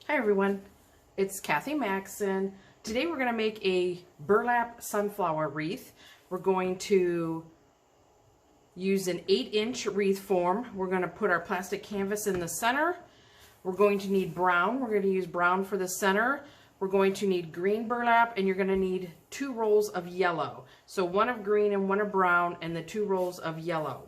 Hi everyone, it's Kathy Maxson. Today we're going to make a burlap sunflower wreath. We're going to use an 8-inch wreath form. We're going to put our plastic canvas in the center. We're going to need brown. We're going to use brown for the center. We're going to need green burlap, and you're going to need 2 rolls of yellow. So 1 of green and 1 of brown, and the 2 rolls of yellow.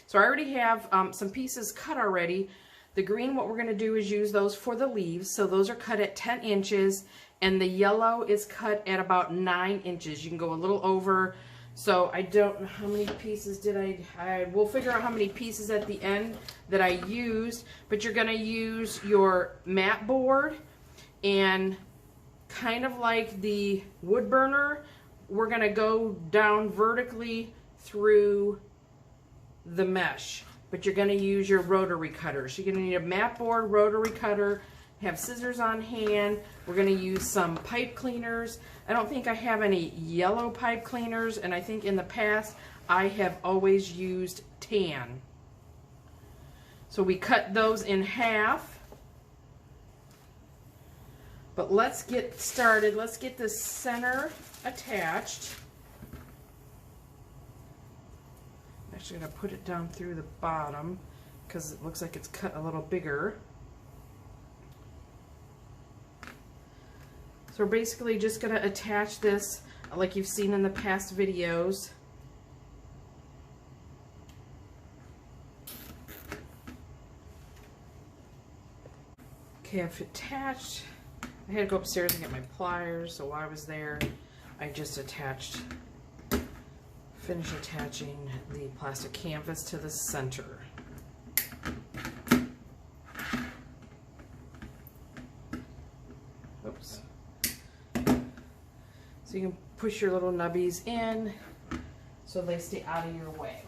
So I already have some pieces cut already. The green, what we're going to do is use those for the leaves. So those are cut at 10 inches, and the yellow is cut at about 9 inches. You can go a little over. So I don't know how many pieces did I will figure out how many pieces at the end that I used, but you're going to use your mat board, and kind of like the wood burner, we're going to go down vertically through the mesh. But you're going to use your rotary cutters. You're going to need a mat board, rotary cutter, have scissors on hand. We're going to use some pipe cleaners. I don't think I have any yellow pipe cleaners, and I think in the past I have always used tan. So we cut those in half. But let's get started. Let's get the center attached. Actually going to put it down through the bottom because it looks like it's cut a little bigger. So we're basically just going to attach this like you've seen in the past videos. Okay, I've attached. I had to go upstairs and get my pliers, so while I was there I just finish attaching the plastic canvas to the center. Oops. So you can push your little nubbies in so they stay out of your way.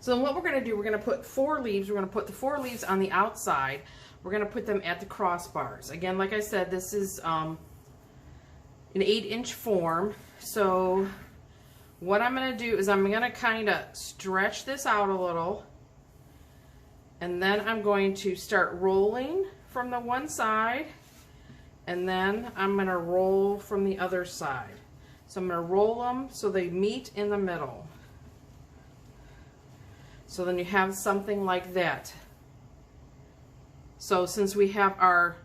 So then what we're going to do, we're going to put 4 leaves. We're going to put the 4 leaves on the outside. We're going to put them at the crossbars. Again, like I said, this is an 8-inch form. So what I'm going to do is I'm going to kind of stretch this out a little, and then I'm going to start rolling from the one side, and then I'm going to roll from the other side. So I'm going to roll them so they meet in the middle. So then you have something like that. So since we have our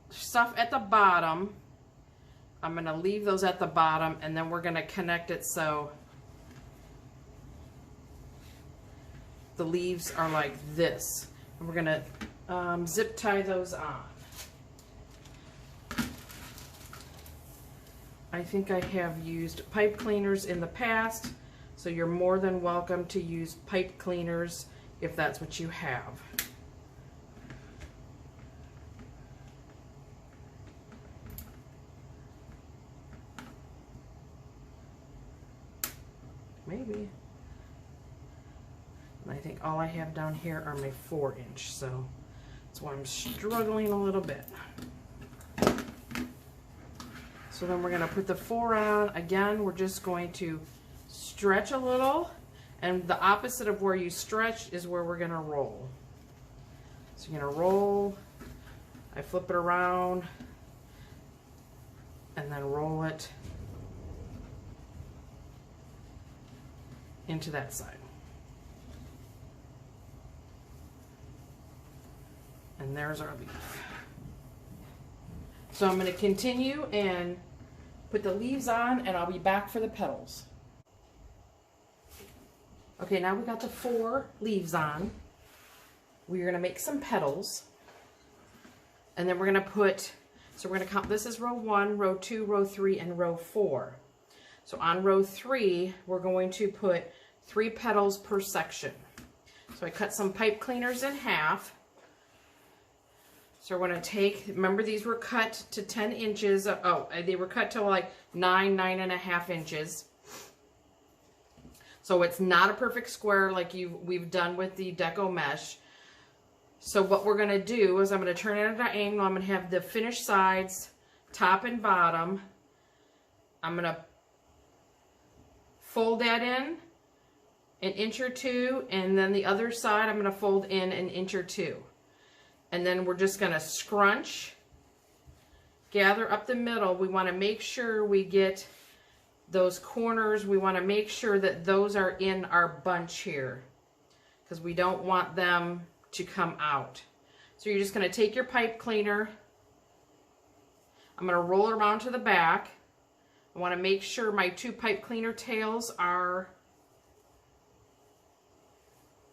stuff at the bottom, I'm going to leave those at the bottom, and then we're going to connect it so the leaves are like this. And we're going to zip tie those on. I think I have used pipe cleaners in the past, so you're more than welcome to use pipe cleaners if that's what you have. Maybe. And I think all I have down here are my 4-inch, so that's why I'm struggling a little bit. So then we're going to put the 4 on. Again, we're just going to stretch a little, and the opposite of where you stretch is where we're going to roll. So you're going to roll, I flip it around, and then roll it into that side. And there's our leaf. So I'm going to continue and put the leaves on, and I'll be back for the petals. Okay, now we got the 4 leaves on. We're going to make some petals. And then we're going to put, so we're going to count, this is row 1, row 2, row 3, and row 4. So on row 3, we're going to put 3 petals per section. So I cut some pipe cleaners in half. So we're going to take, remember these were cut to 10 inches. Oh, they were cut to like 9.5 inches. So it's not a perfect square like we've done with the deco mesh. So what we're going to do is I'm going to turn it at an angle. I'm going to have the finished sides, top and bottom. I'm going to fold that in an inch or two, and then the other side I'm going to fold in an inch or two. and then we're just going to scrunch, gather up the middle. We want to make sure we get those corners. We want to make sure that those are in our bunch here, because we don't want them to come out. So you're just going to take your pipe cleaner. I'm going to roll it around to the back. I want to make sure my two pipe cleaner tails are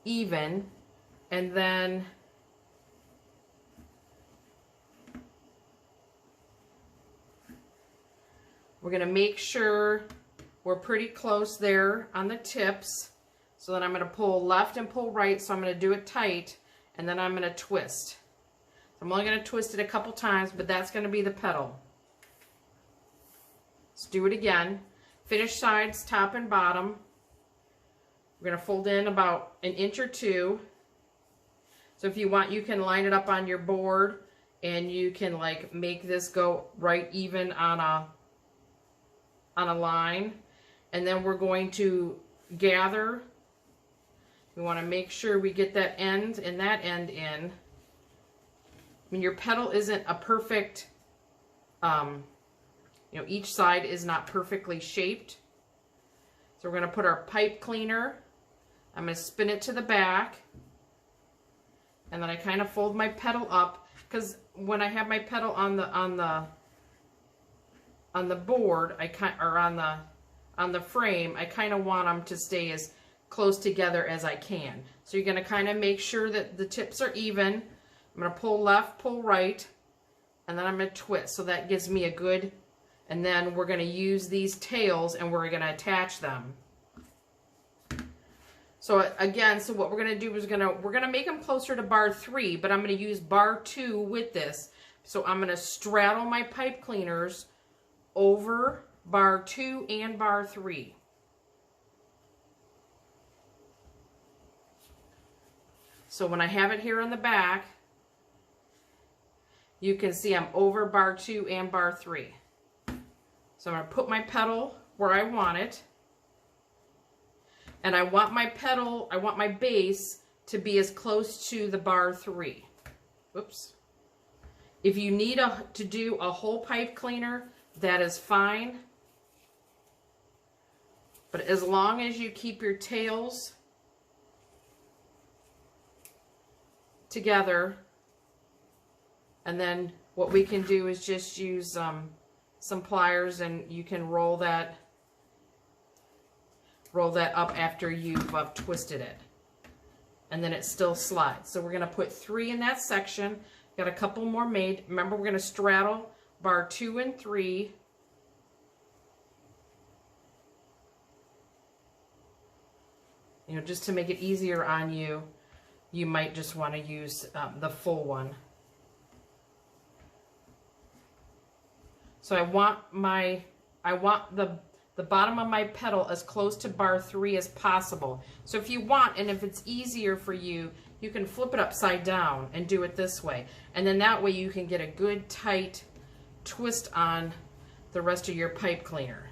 even, and then we're going to make sure we're pretty close there on the tips. So then I'm going to pull left and pull right, so I'm going to do it tight, and then I'm going to twist. I'm only going to twist it a couple times, but that's going to be the petal. Let's do it again. Finish sides, top and bottom. We're going to fold in about 1 inch or 2. So if you want, you can line it up on your board, and you can like make this go right even on a line. And then we're going to gather. We want to make sure we get that end and that end in. I mean, your petal isn't a perfect, you know, each side is not perfectly shaped. So we're going to put our pipe cleaner. I'm going to spin it to the back. And then I kind of fold my petal up, because when I have my petal on the board, or on the frame, I kind of want them to stay as close together as I can. So you're going to kind of make sure that the tips are even. I'm going to pull left, pull right, and then I'm going to twist. So that gives me a good, and then we're going to use these tails and we're going to attach them. So again, so what we're going to do is we're going to make them closer to bar 3, but I'm going to use bar 2 with this. So I'm going to straddle my pipe cleaners over bar 2 and bar 3. So when I have it here on the back, you can see I'm over bar 2 and bar 3. So I'm going to put my petal where I want it. And I want my petal, I want my base to be as close to the bar 3. Whoops. If you need to do a whole pipe cleaner, that is fine. But as long as you keep your tails together, and then what we can do is just use some pliers, and you can roll that up after you've twisted it, and then it still slides. So we're going to put 3 in that section. Got a couple more made. Remember, we're going to straddle bar 2 and 3. You know, just to make it easier on you, you might just want to use the full one. So I want the bottom of my petal as close to bar 3 as possible. So if you want, and if it's easier for you, you can flip it upside down and do it this way. And then that way you can get a good tight twist on the rest of your pipe cleaner.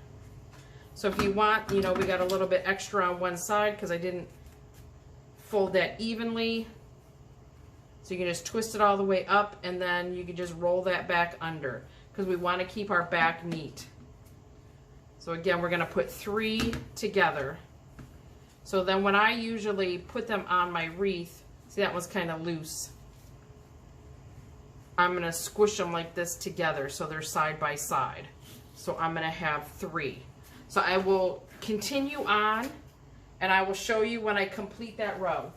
So if you want, you know, we got a little bit extra on one side because I didn't fold that evenly. So you can just twist it all the way up, and then you can just roll that back under, because we want to keep our back neat. So again, we're going to put 3 together. So then when I usually put them on my wreath, see, that one's kind of loose. I'm going to squish them like this together so they're side by side. So I'm going to have 3. So I will continue on, and I will show you when I complete that row.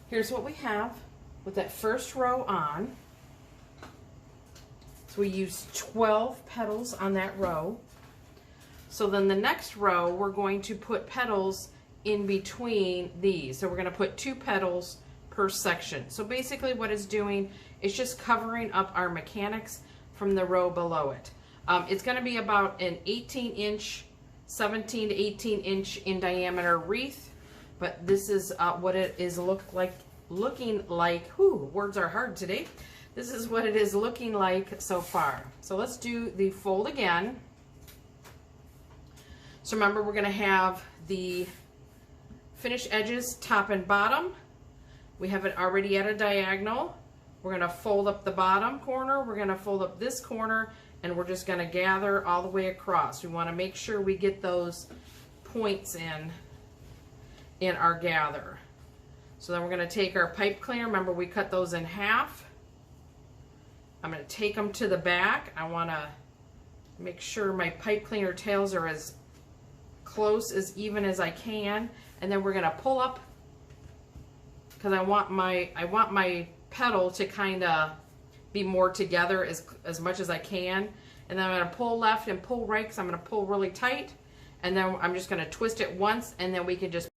Here's what we have with that first row on. So we used 12 petals on that row. So then the next row, we're going to put petals in between these. So we're going to put 2 petals per section. So basically what it's doing is just covering up our mechanics from the row below it. It's going to be about an 18-inch, 17 to 18 inch in diameter wreath, but this is what it is looking like. Whew, words are hard today. This is what it is looking like so far. So let's do the fold again. So remember, we're going to have the finished edges top and bottom. We have it already at a diagonal. We're going to fold up the bottom corner, we're going to fold up this corner, and we're just going to gather all the way across. We want to make sure we get those points in our gather. So then we're going to take our pipe cleaner. Remember, we cut those in half. I'm going to take them to the back. I want to make sure my pipe cleaner tails are as close, as even as I can. And then we're going to pull up, because I want my petal to kind of be more together as much as I can. And then I'm going to pull left and pull right, because I'm going to pull really tight. And then I'm just going to twist it once, and then we can just,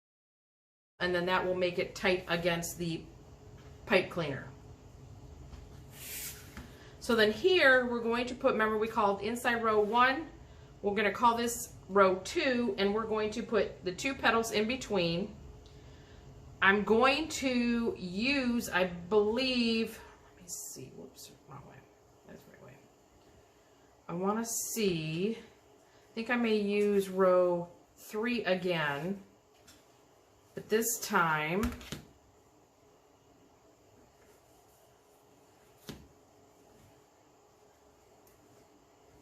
and then that will make it tight against the pipe cleaner. So then here we're going to put, remember we called inside row 1, we're going to call this row 2, and we're going to put the 2 petals in between. I'm going to use, I believe, let me see, whoops, wrong way, that's the right way. I want to see, I think I may use row 3 again, but this time,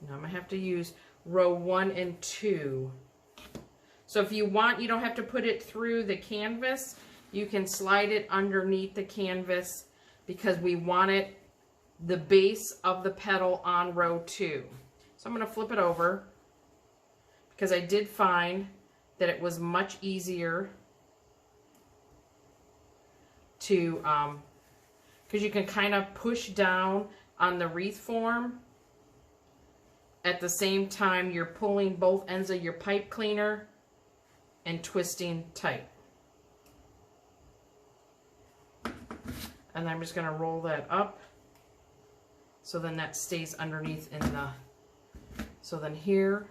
now I'm going to have to use row 1 and 2. So if you want, you don't have to put it through the canvas. You can slide it underneath the canvas, because we want it, the base of the petal on row 2. So I'm going to flip it over, because I did find that it was much easier to, because you can kind of push down on the wreath form at the same time you're pulling both ends of your pipe cleaner and twisting tight. And I'm just going to roll that up, so then that stays underneath in the, so then here,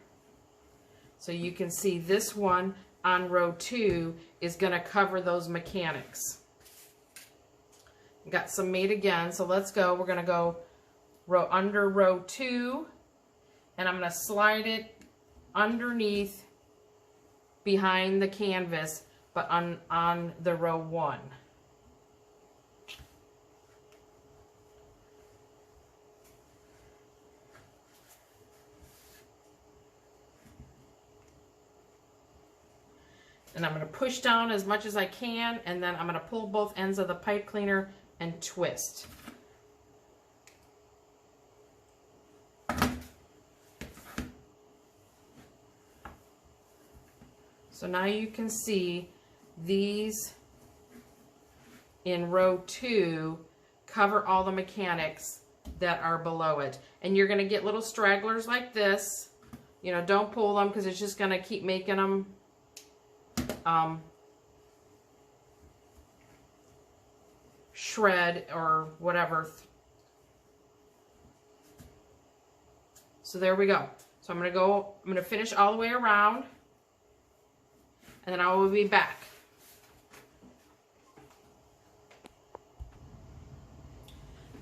so you can see this one on row 2 is going to cover those mechanics. Got some made again, so let's go. We're going to go under row 2, and I'm going to slide it underneath behind the canvas, but on the row 1. And I'm going to push down as much as I can, and then I'm going to pull both ends of the pipe cleaner and twist. So now you can see these in row 2 cover all the mechanics that are below it. And you're going to get little stragglers like this. You know, don't pull them, because it's just going to keep making them shred or whatever. So there we go. So I'm going to finish all the way around, and then I will be back.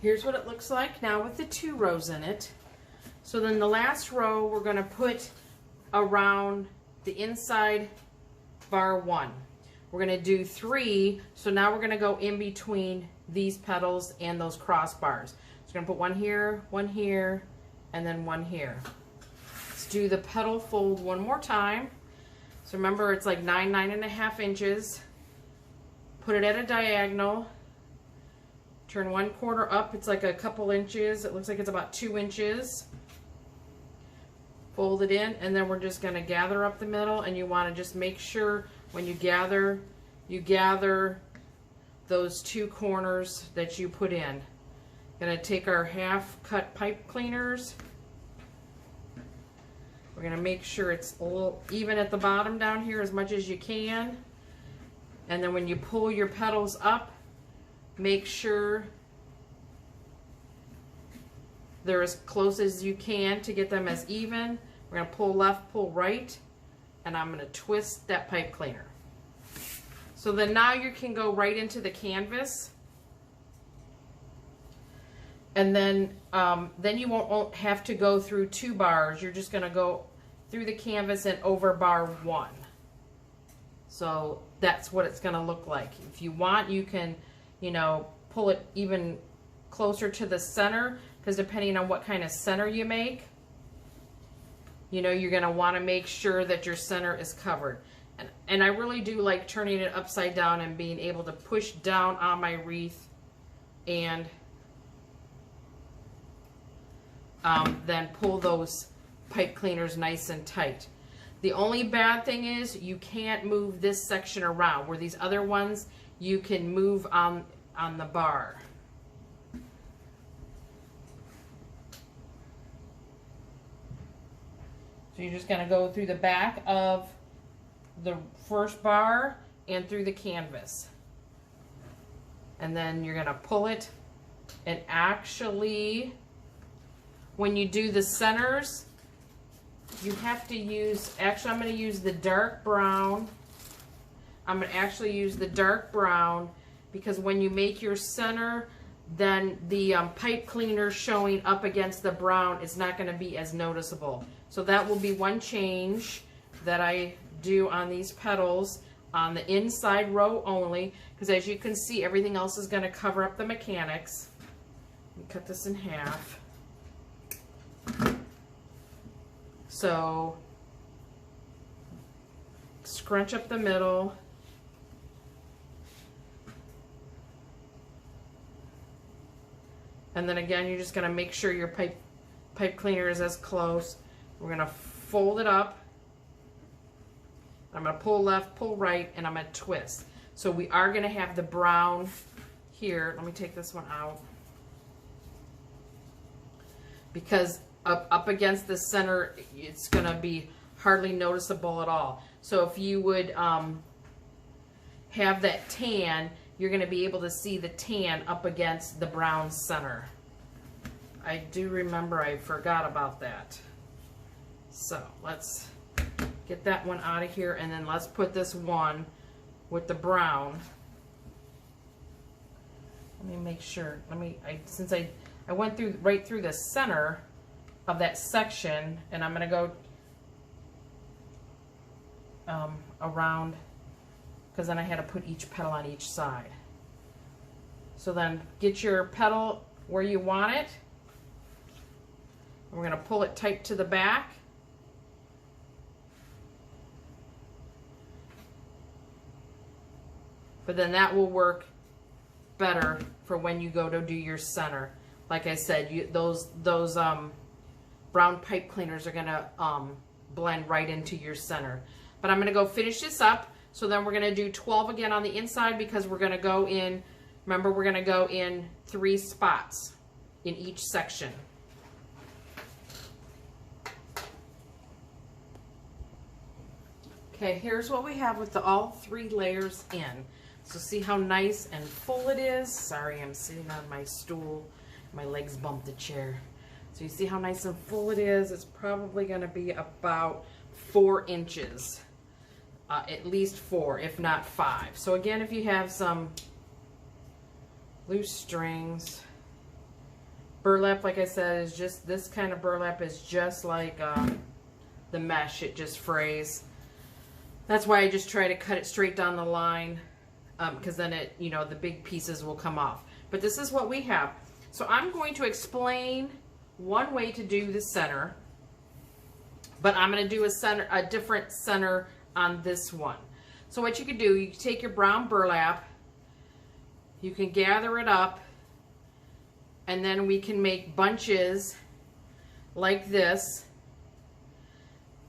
Here's what it looks like now with the 2 rows in it. So then the last row we're going to put around the inside bar 1. We're going to do 3, so now we're going to go in between these petals and those crossbars. So we're going to put 1 here, and then 1 here. Let's do the petal fold one more time. So remember, it's like 9.5 inches. Put it at a diagonal. Turn 1/4 up. It's like a couple inches. It looks like it's about 2 inches. Fold it in, and then we're just going to gather up the middle, and you want to just make sure when you gather those 2 corners that you put in. Going to take our half cut pipe cleaners. We're going to make sure it's a little even at the bottom down here as much as you can. And then when you pull your petals up, make sure they're as close as you can to get them as even. We're going to pull left, pull right, and I'm going to twist that pipe cleaner. So then now you can go right into the canvas, and then you won't have to go through 2 bars. You're just going to go through the canvas and over bar 1. So that's what it's going to look like. If you want, you can you know, pull it even closer to the center, because depending on what kind of center you make, you know, you're going to want to make sure that your center is covered. And I really do like turning it upside down and being able to push down on my wreath and then pull those pipe cleaners nice and tight. The only bad thing is you can't move this section around, where these other ones you can move on the bar. So you're just going to go through the back of the first bar and through the canvas. And then you're going to pull it, and actually when you do the centers, you have to use, actually I'm going to use the dark brown. I'm going to actually use the dark brown, because when you make your center, then the pipe cleaner showing up against the brown is not going to be as noticeable. So that will be one change that I do on these petals on the inside row only, because as you can see, everything else is going to cover up the mechanics. Let me cut this in half. So scrunch up the middle. And then again, you're just going to make sure your pipe cleaner is as close. We're going to fold it up. I'm going to pull left, pull right, and I'm going to twist. So we are going to have the brown here. Let me take this one out. Because up against the center, it's going to be hardly noticeable at all. So if you would have that tan, you're going to be able to see the tan up against the brown center. I do remember I forgot about that. So let's get that one out of here, and then let's put this one with the brown. Let me make sure. Since I went through right through the center of that section, and I'm going to go around, because then I had to put each petal on each side. So then get your petal where you want it. We're going to pull it tight to the back. But then that will work better for when you go to do your center. Like I said, those brown pipe cleaners are going to blend right into your center. But I'm going to go finish this up. So then we're going to do 12 again on the inside, because we're going to go in, remember, we're going to go in 3 spots in each section. Okay, here's what we have with all 3 layers in. So see how nice and full it is. Sorry, I'm sitting on my stool. My legs bumped the chair. So you see how nice and full it is. It's probably going to be about 4 inches. At least 4, if not 5. So again, if you have some loose strings, burlap, like I said, is just, this kind of burlap is just like the mesh. It just frays. That's why I just try to cut it straight down the line, because then it, you know, the big pieces will come off. But this is what we have. So I'm going to explain one way to do the center, but I'm going to do a different center on this one. So what you can do, you can take your brown burlap, you can gather it up, and then we can make bunches like this.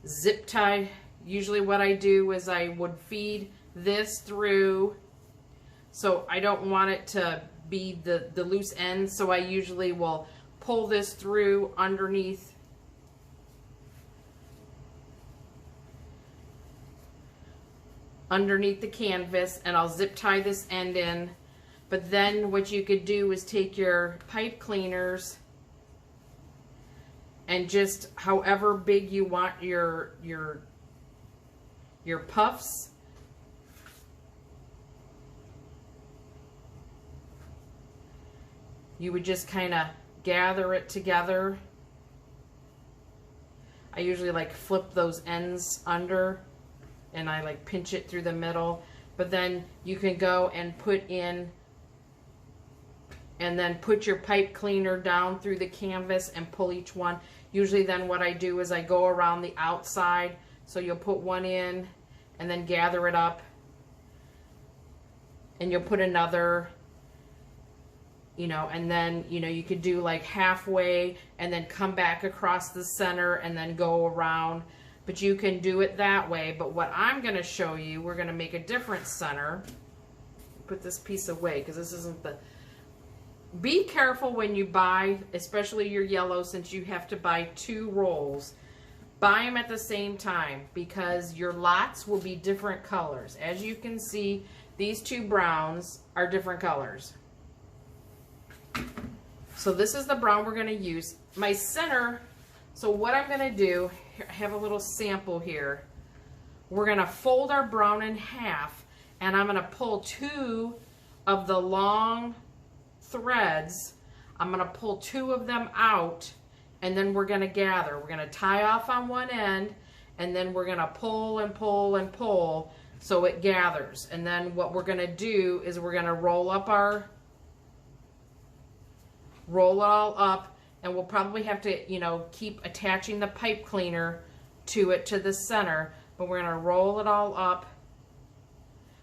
Zip tie. Usually what I do is I would feed this through, so I don't want it to be the loose end, so I usually will pull this through underneath the canvas, and I'll zip tie this end in. But then what you could do is take your pipe cleaners and just however big you want your puffs, you would just kind of gather it together. I usually like flip those ends under, and I like pinch it through the middle. But then you can go and put in and then put your pipe cleaner down through the canvas and pull each one. Usually then what I do is I go around the outside, so you'll put one in and then gather it up, and you'll put another, you know, and then, you know, you could do like halfway and then come back across the center and then go around. But you can do it that way. But what I'm going to show you, we're going to make a different center. Put this piece away because this isn't the... Be careful when you buy, especially your yellow, since you have to buy 2 rolls. Buy them at the same time because your lots will be different colors. As you can see, these 2 browns are different colors. So this is the brown we're going to use. My center, so what I'm going to do, I have a little sample here. We're going to fold our brown in half, and I'm going to pull 2 of the long threads. I'm going to pull 2 of them out, and then we're going to gather. We're going to tie off on one end, and then we're going to pull and pull and pull so it gathers. And then what we're going to do is we're going to roll it all up, and we'll probably have to, you know, keep attaching the pipe cleaner to it to the center, but we're going to roll it all up.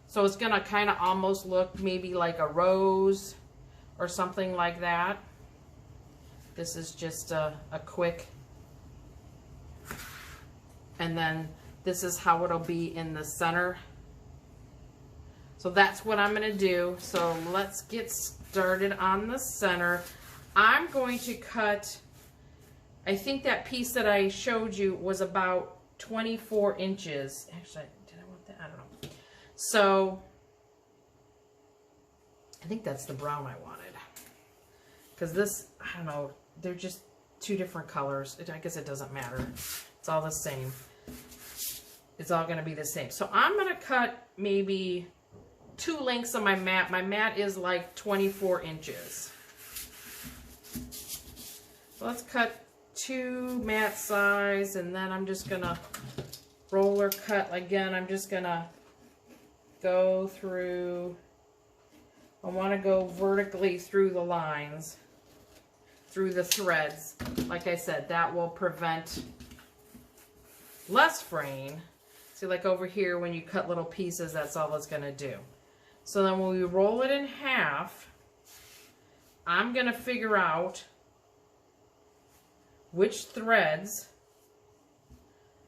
So it's going to kind of almost look maybe like a rose or something like that. This is just a quick, and then this is how it'll be in the center. So that's what I'm going to do. So let's get started on the center. I'm going to cut, I think that piece that I showed you was about 24 inches. Actually, did I want that? I don't know. So I think that's the brown I wanted. Because this, I don't know, they're just 2 different colors. I guess it doesn't matter. It's all the same. It's all going to be the same. So I'm going to cut maybe 2 lengths of my mat. My mat is like 24 inches. Let's cut 2 mat size, and then I'm just going to roller cut again. I'm just going to go through, I want to go vertically through the lines, through the threads. Like I said, that will prevent less fraying. See, like over here, when you cut little pieces, that's all it's going to do. So then when we roll it in half, I'm going to figure out which threads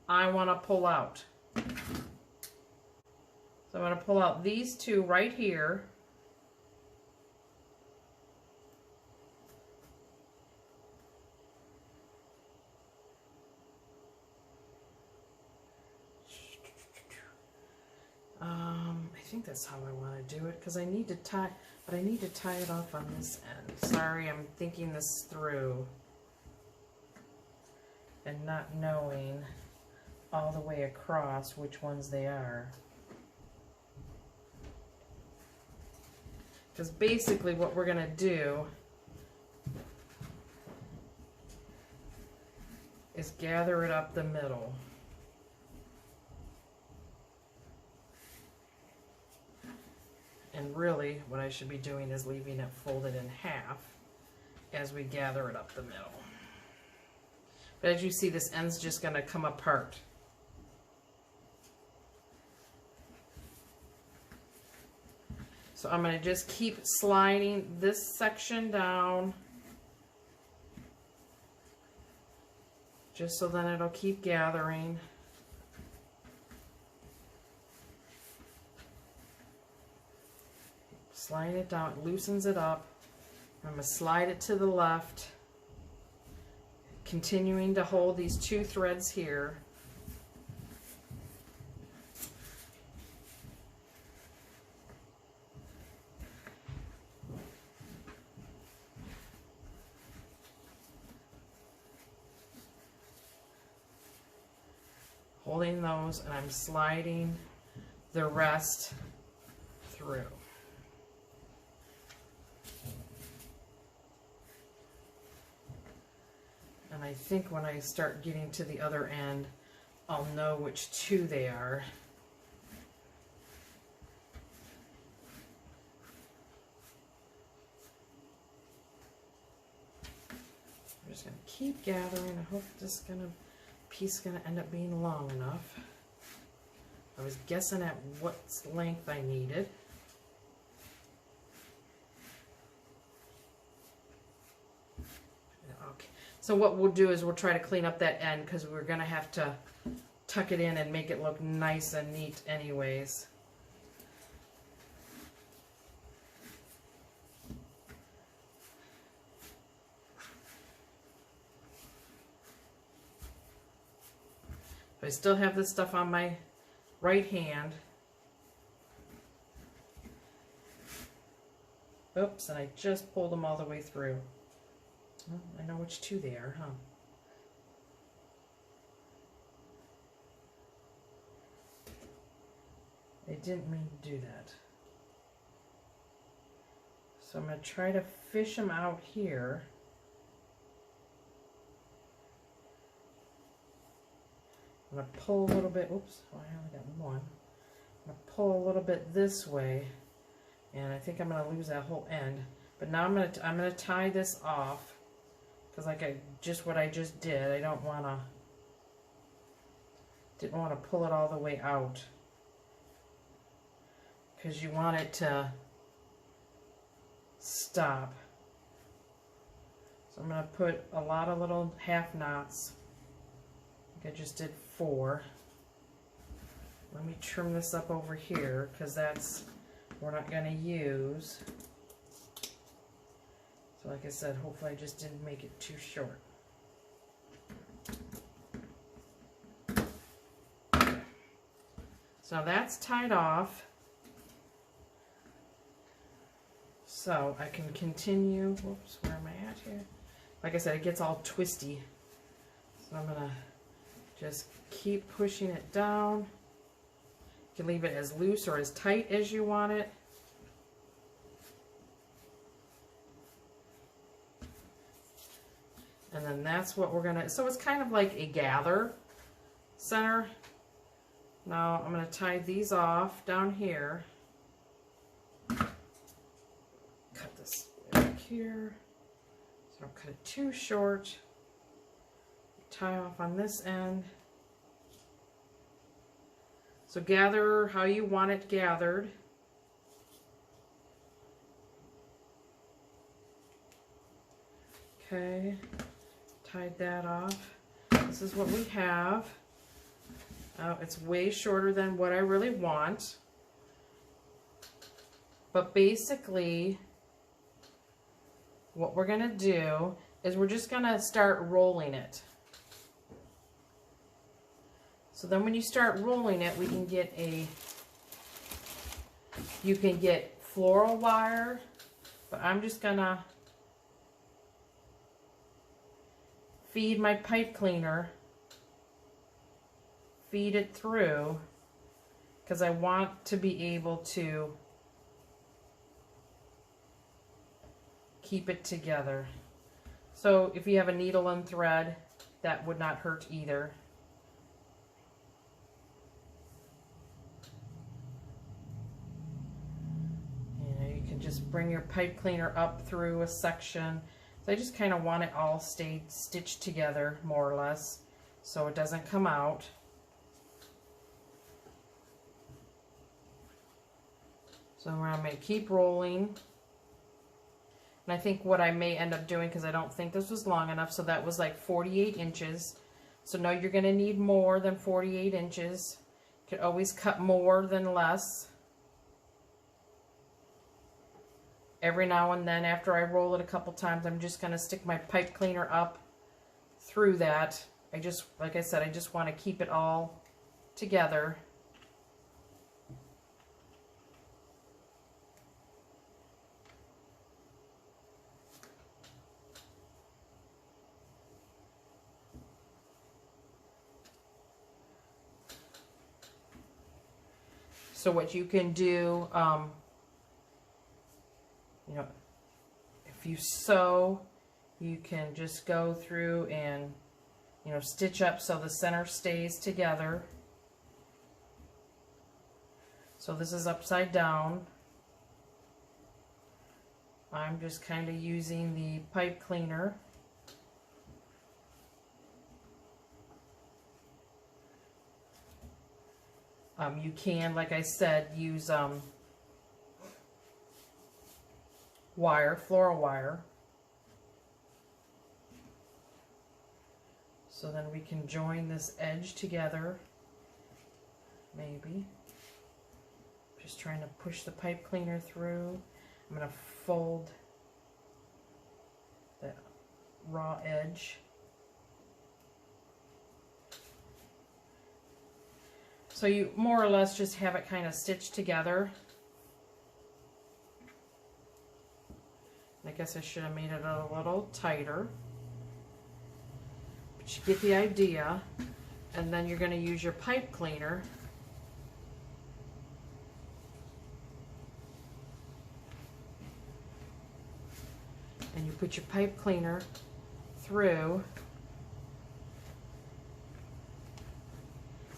I want to pull out. So I'm going to pull out these 2 right here. I think that's how I want to do it, because I need to tie, but I need to tie it off on this end. Sorry, I'm thinking this through and not knowing all the way across which ones they are. Because basically what we're going to do is gather it up the middle. And really, what I should be doing is leaving it folded in half as we gather it up the middle. But as you see, this end's just going to come apart. So I'm going to just keep sliding this section down, just so then it'll keep gathering. Slide it down, it loosens it up. I'm going to slide it to the left, continuing to hold these 2 threads here. Holding those, and I'm sliding the rest through. And I think when I start getting to the other end, I'll know which 2 they are. keep gathering. I hope this piece is gonna end up being long enough. I was guessing at what length I needed. Okay. So what we'll do is we'll try to clean up that end because we're gonna have to tuck it in and make it look nice and neat anyways. I still have this stuff on my right hand. Oops, and I just pulled them all the way through. Well, I know which two they are, huh? I didn't mean to do that. So I'm going to try to fish them out here. I'm going to pull a little bit, oops, oh, I only got one. I'm going to pull a little bit this way, and I think I'm going to lose that whole end. But now I'm going to tie this off, because like what I just did, I didn't want to pull it all the way out, because you want it to stop. So I'm going to put a lot of little half knots. I just did 4. Let me trim this up over here because that's we're not going to use. So like I said, hopefully I just didn't make it too short. Okay. So that's tied off. So I can continue. Whoops, where am I at here? Like I said, it gets all twisty. So I'm going to just keep pushing it down. You can leave it as loose or as tight as you want it. And then that's what we're gonna, so it's kind of like a gather center. Now I'm gonna tie these off down here. Cut this back here. So don't cut it too short. Tie off on this end. So gather how you want it gathered. Okay, tied that off. This is what we have. It's way shorter than what I really want. But basically, what we're gonna do is we're just gonna start rolling it. So then when you start rolling it, we can get you can get floral wire, but I'm just gonna feed my pipe cleaner, feed it through, because I want to be able to keep it together. So if you have a needle and thread, that would not hurt either. Just bring your pipe cleaner up through a section. So I just kind of want it all stitched together more or less so it doesn't come out. So I'm going to keep rolling. And I think what I may end up doing, because I don't think this was long enough, so that was like 48 inches. So now you're going to need more than 48 inches. You can always cut more than less. Every now and then, after I roll it a couple times, I'm just going to stick my pipe cleaner up through that. Like I said, I just want to keep it all together. So what you can do, you know, if you sew, you can just go through and, you know, stitch up so the center stays together. So this is upside down. I'm just kind of using the pipe cleaner You can, like I said, use wire, floral wire. So then we can join this edge together, maybe. Just trying to push the pipe cleaner through. I'm going to fold the raw edge. So you more or less just have it kind of stitched together. I guess I should have made it a little tighter. But you get the idea. And then you're going to use your pipe cleaner. And you put your pipe cleaner through.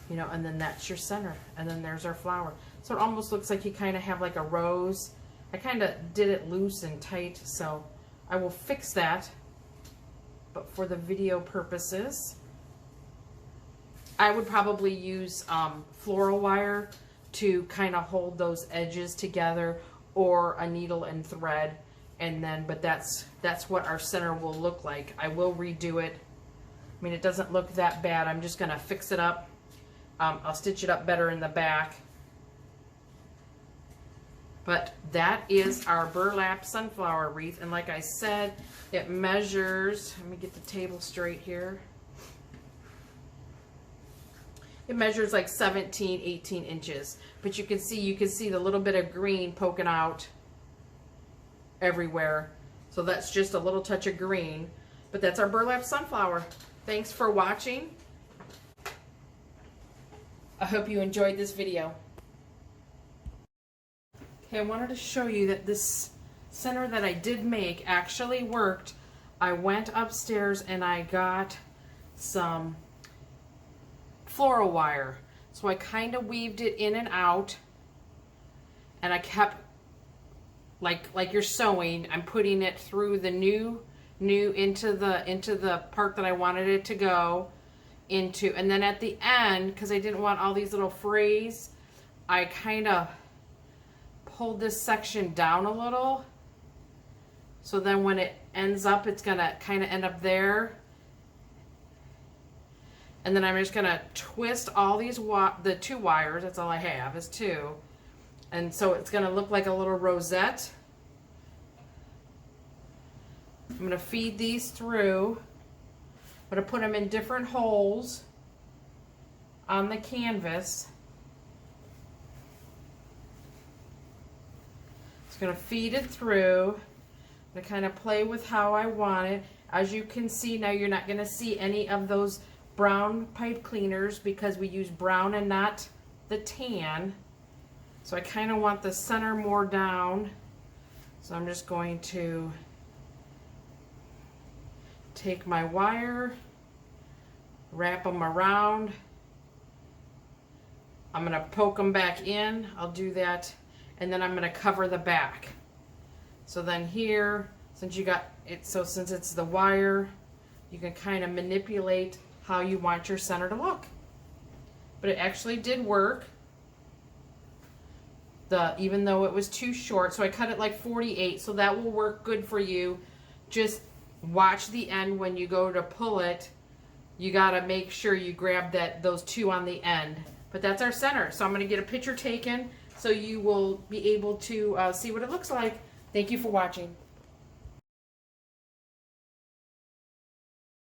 You know, and then that's your center. And then there's our flower. So it almost looks like you kind of have like a rose. I kind of did it loose and tight, so I will fix that. But for the video purposes, I would probably use floral wire to kind of hold those edges together, or a needle and thread. And then, but that's what our center will look like. I will redo it. I mean, it doesn't look that bad. I'm just going to fix it up. I'll stitch it up better in the back. But that is our burlap sunflower wreath. And like I said, it measures, let me get the table straight here. It measures like 17, 18 inches. But you can see the little bit of green poking out everywhere. So that's just a little touch of green. But that's our burlap sunflower. Thanks for watching. I hope you enjoyed this video. Okay, I wanted to show you that this center that I did make actually worked. I went upstairs and I got some floral wire. So I kind of weaved it in and out, and I kept, like you're sewing, I'm putting it through the new into the part that I wanted it to go into. And then at the end, because I didn't want all these little frays, I kind of pulled this section down a little. So then when it ends up, it's going to kind of end up there. And then I'm just going to twist all these, the two wires, that's all I have, is two. And so it's going to look like a little rosette. I'm going to feed these through. I'm going to put them in different holes on the canvas. Just going to feed it through. I'm going to kind of play with how I want it. As you can see now, you're not going to see any of those brown pipe cleaners because we use brown and not the tan. So I kind of want the center more down. So I'm just going to take my wire, wrap them around. I'm going to poke them back in. I'll do that. And then I'm going to cover the back. So then here, since you got it, so since it's the wire, you can kind of manipulate how you want your center to look. But it actually did work. Even though it was too short, so I cut it like 48, so that will work good for you. Just watch the end when you go to pull it. You got to make sure you grab those two on the end. But that's our center. So I'm going to get a picture taken so you will be able to see what it looks like. Thank you for watching.